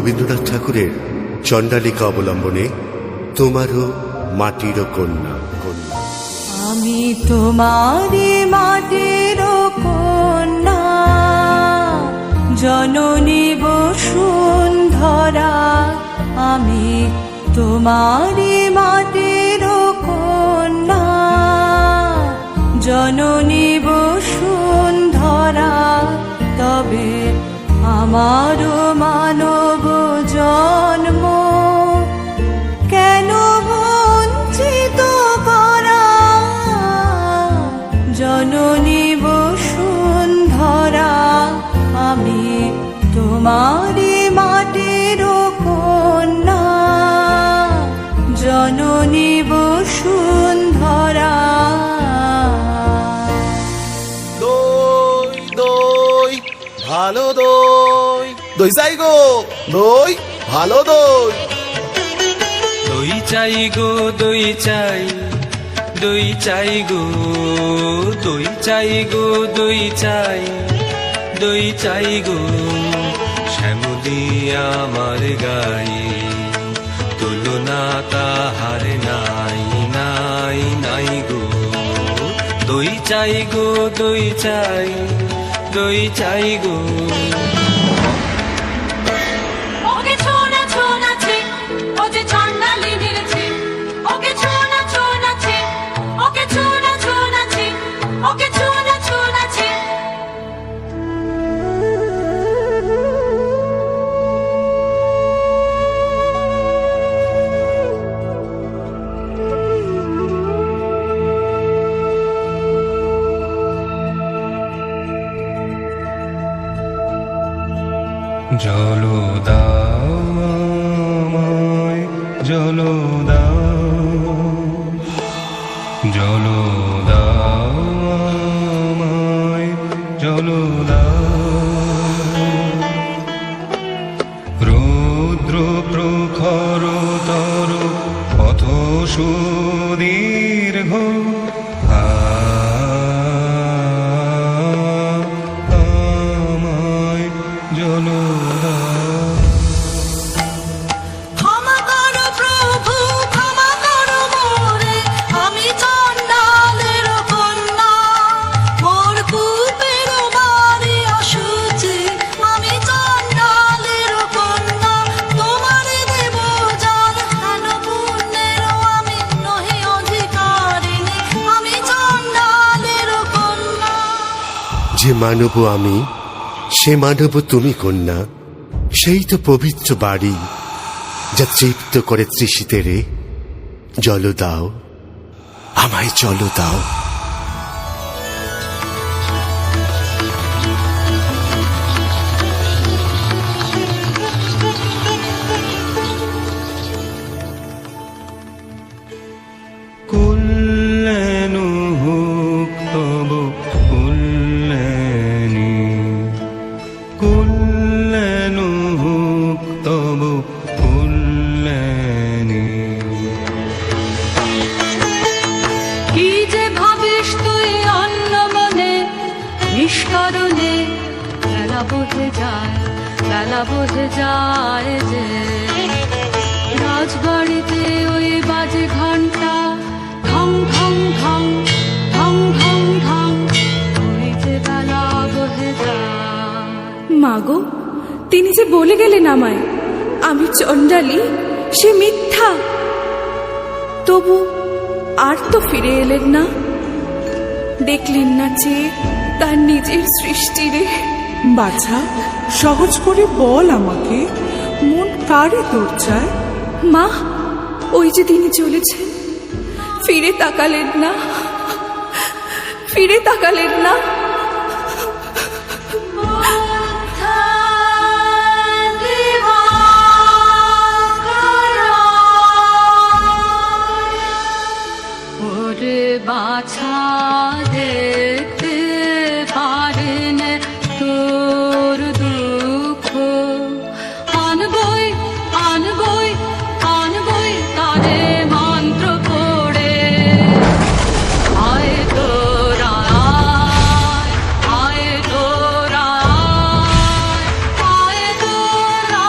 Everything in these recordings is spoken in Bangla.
রবীন্দ্রনাথ ঠাকুরের চণ্ডালিকা অবলম্বনে তোমারও মাটির কন্যা। আমি তোমারই মাটির কন্যা, জননী বসুন্ধরা। আমি তোমারই মাটির কন্যা, জননী বসুন্ধরা। তবে আমারও মানব জন্ম কেন বঞ্চিত করা? জননী বসুন্ধরা, আমি তোমারই মাটির কন্যা, জননী বসুন্ধরা। দই দই ভালো দই, দই চাই গো, দই ভালো দই। দই চাই গো, দই চাই, দই চাই গো, দই চাই গো, দই চাই, দই চাই গো। শ্যামলি আমার গায়ে তুলনা তাহার নাই, নাই নাই গো। দই চাই গো, দই চাই, দই চাই গো। জলো দাও আমায়, জলো দাও, জলো দাও আমায়, জলো দাও। রৌদ্র প্রখর তর পথ সুদীর্ঘ, আমায় জলো দাও। ক্ষমা করো প্রভু, ক্ষমা করো মোরে, আমি চণ্ডালের কন্যা। মোর কূপের বাড়ি অশুচি, আমি চণ্ডালের কন্যা। তোমারে দেব জল হেন পুণ্যের, আমি নহি অধিকারিণী, আমি চণ্ডালের কন্যা। যে মানব আমি, সে মানব তুমি কন্যা। সেই তো পবিত্র বাড়ি যা তৃপ্ত করে তৃষিতেরে। জল দাও আমায়, জল দাও। কুল্লেনু হুক তব কুল্লেনি, কুল্লেনু হুক তব কুল্লেনি। কি যে ভাবিস তুই অন্য মনে, নিষ্করণে বেলা বহে যায়, বেলা বহে যায় যে। রাজবাড়িতে ওই বাজে ঘন্টা, ঢং ঢং ঢং, ঢং ঢং ঢং, ওই যে বেলা বহে যায়। মাগো, তিনি যে বলে গেলেন আমায় আমি চণ্ডালী, সে মিথ্যা। তবু আর তো ফিরে এলেন না। দেখলেন না যে তার নিজের সৃষ্টিরে। বাছা, সহজ করে বল আমাকে, মন কারে তোর চায়? মা, ওই যে তিনি চলেছেন, ফিরে তাকালেন না, ফিরে তাকালেন না। ওরে বাছা, দেখতে পারেন তোর দুঃখ, আনবই আনবই আনবই তারে মন্ত্র পড়ে। আয় তোরা, আয় তোরা, আয় তোরা।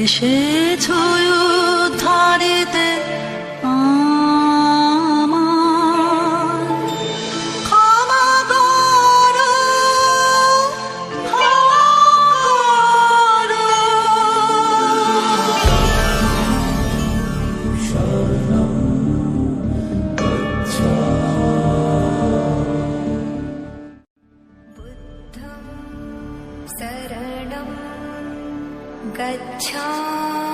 এসেছো উদ্ধারিতে আমার। ক্ষমা করো, ক্ষমা করো। बुद्धं शरणं गच्छामि।